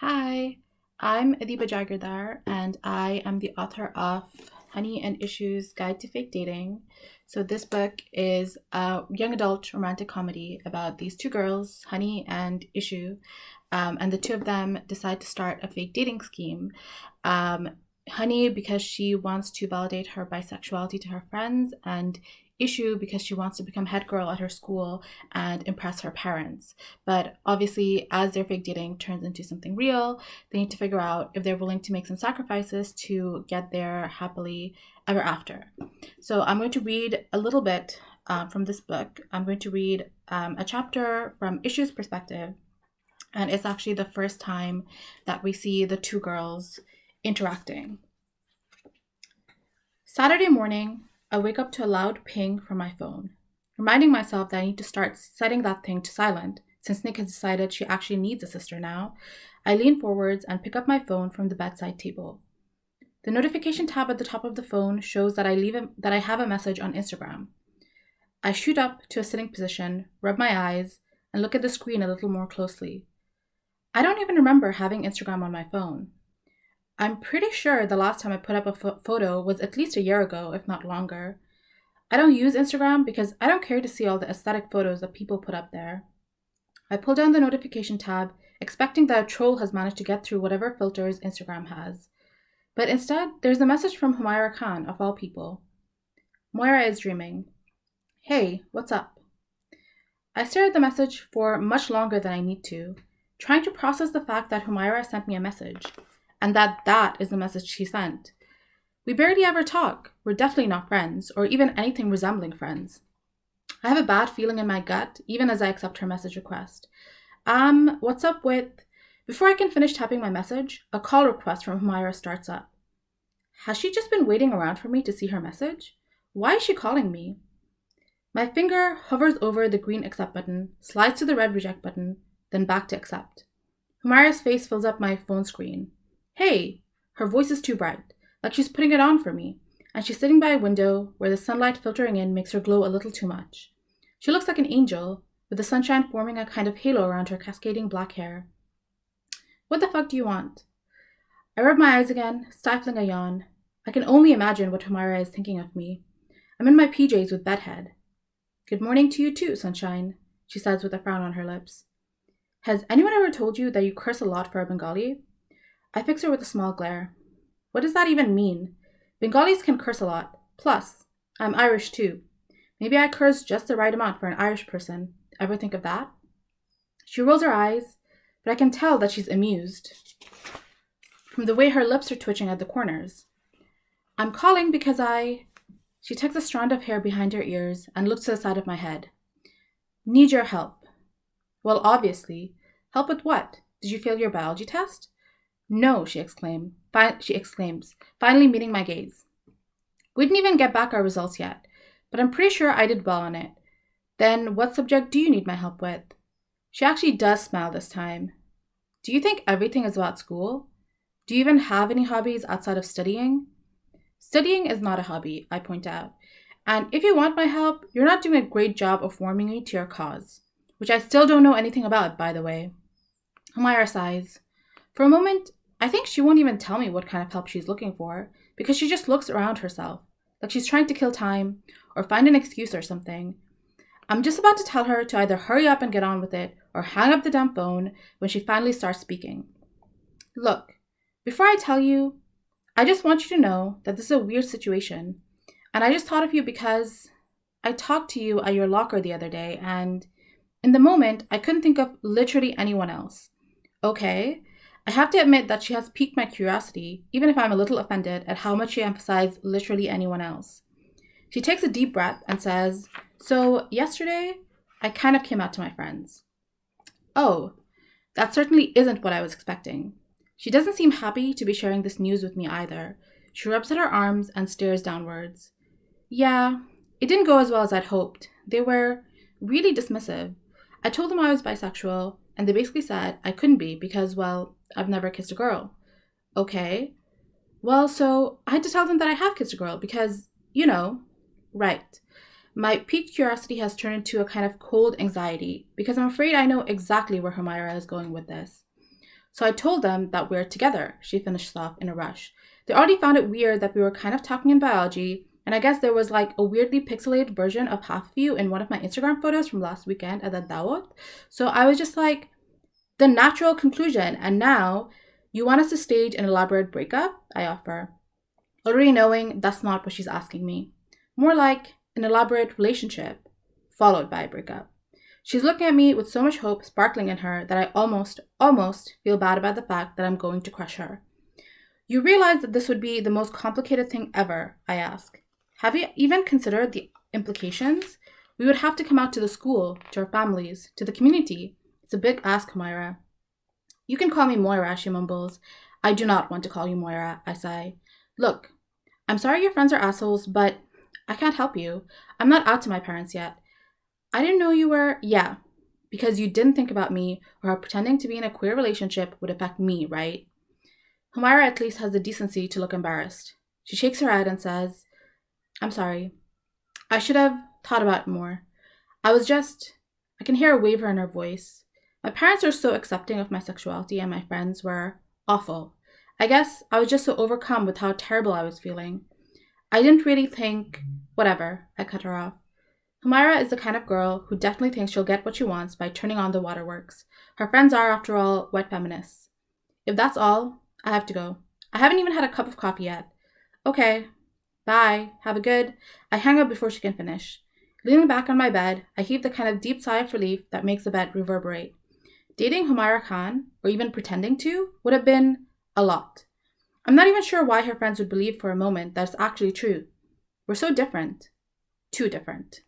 Hi, I'm Adiba Jagardar, and I am the author of Honey and Issues Guide to Fake Dating. So, this book is a young adult romantic comedy about these two girls, Honey and Issue, and the two of them decide to start a fake dating scheme. Um, Honey, because she wants to validate her bisexuality to her friends, and Issue because she wants to become head girl at her school and impress her parents. But obviously, as their fake dating turns into something real, they need to figure out if they're willing to make some sacrifices to get there happily ever after. So I'm going to read a little bit from this book. I'm going to read a chapter from Issue's perspective, and it's actually the first time that we see the two girls interacting. Saturday morning, I wake up to a loud ping from my phone, reminding myself that I need to start setting that thing to silent since Nick has decided she actually needs a sister now. I lean forwards and pick up my phone from the bedside table. The notification tab at the top of the phone shows that I have a message on Instagram. I shoot up to a sitting position, rub my eyes, and look at the screen a little more closely. I don't even remember having Instagram on my phone. I'm pretty sure the last time I put up a photo was at least a year ago, if not longer. I don't use Instagram because I don't care to see all the aesthetic photos that people put up there. I pull down the notification tab, expecting that a troll has managed to get through whatever filters Instagram has. But instead, there's a message from Humaira Khan, of all people. Moira is dreaming. Hey, what's up? I stare at the message for much longer than I need to, trying to process the fact that Humaira sent me a message, and that is the message she sent. We barely ever talk. We're definitely not friends, or even anything resembling friends. I have a bad feeling in my gut, even as I accept her message request. What's up with... Before I can finish typing my message, a call request from Humaira starts up. Has she just been waiting around for me to see her message? Why is she calling me? My finger hovers over the green accept button, slides to the red reject button, then back to accept. Humaira's face fills up my phone screen. Hey! Her voice is too bright, like she's putting it on for me, and she's sitting by a window where the sunlight filtering in makes her glow a little too much. She looks like an angel, with the sunshine forming a kind of halo around her cascading black hair. What the fuck do you want? I rub my eyes again, stifling a yawn. I can only imagine what Humaira is thinking of me. I'm in my PJs with bedhead. Good morning to you too, sunshine, she says with a frown on her lips. Has anyone ever told you that you curse a lot for a Bengali? I fix her with a small glare. What does that even mean? Bengalis can curse a lot. Plus, I'm Irish too. Maybe I curse just the right amount for an Irish person. Ever think of that? She rolls her eyes, but I can tell that she's amused from the way her lips are twitching at the corners. I'm calling because She tucks a strand of hair behind her ears and looks to the side of my head. Need your help. Well, obviously. Help with what? Did you fail your biology test? No, she exclaims, finally meeting my gaze. We didn't even get back our results yet, but I'm pretty sure I did well on it. Then what subject do you need my help with? She actually does smile this time. Do you think everything is about school? Do you even have any hobbies outside of studying? Studying is not a hobby, I point out. And if you want my help, you're not doing a great job of warming me to your cause, which I still don't know anything about, by the way. Humaira sighs. For a moment, I think she won't even tell me what kind of help she's looking for, because she just looks around herself, like she's trying to kill time, or find an excuse or something. I'm just about to tell her to either hurry up and get on with it, or hang up the damn phone when she finally starts speaking. Look, before I tell you, I just want you to know that this is a weird situation, and I just thought of you because I talked to you at your locker the other day, and in the moment, I couldn't think of literally anyone else. Okay, I have to admit that she has piqued my curiosity, even if I'm a little offended at how much she emphasized literally anyone else. She takes a deep breath and says, So, yesterday, I kind of came out to my friends. Oh, that certainly isn't what I was expecting. She doesn't seem happy to be sharing this news with me either. She rubs at her arms and stares downwards. Yeah, it didn't go as well as I'd hoped. They were really dismissive. I told them I was bisexual, and they basically said I couldn't be because, well, I've never kissed a girl. Okay. Well, so I had to tell them that I have kissed a girl because, right. My piqued curiosity has turned into a kind of cold anxiety because I'm afraid I know exactly where Humaira is going with this. So I told them that we're together, she finished off in a rush. They already found it weird that we were kind of talking in biology, and I guess there was like a weirdly pixelated version of half of you in one of my Instagram photos from last weekend at the Dawat. So I was just like, the natural conclusion, and now you want us to stage an elaborate breakup? I offer, already knowing that's not what she's asking me. More like an elaborate relationship, followed by a breakup. She's looking at me with so much hope sparkling in her that I almost feel bad about the fact that I'm going to crush her. You realize that this would be the most complicated thing ever, I ask. Have you even considered the implications? We would have to come out to the school, to our families, to the community. It's a big ask, Moira. You can call me Moira, she mumbles. I do not want to call you Moira, I sigh. Look, I'm sorry your friends are assholes, but I can't help you. I'm not out to my parents yet. I didn't know you were, yeah, because you didn't think about me or how pretending to be in a queer relationship would affect me, right? Humaira at least has the decency to look embarrassed. She shakes her head and says, I'm sorry. I should have thought about it more. I can hear a waver in her voice. My parents are so accepting of my sexuality and my friends were awful. I guess I was just so overcome with how terrible I was feeling. I didn't really think, whatever, I cut her off. Humaira is the kind of girl who definitely thinks she'll get what she wants by turning on the waterworks. Her friends are, after all, white feminists. If that's all, I have to go. I haven't even had a cup of coffee yet. Okay, bye, have a good... I hang up before she can finish. Leaning back on my bed, I heave the kind of deep sigh of relief that makes the bed reverberate. Dating Humaira Khan, or even pretending to, would have been a lot. I'm not even sure why her friends would believe for a moment that it's actually true. We're so different. Too different.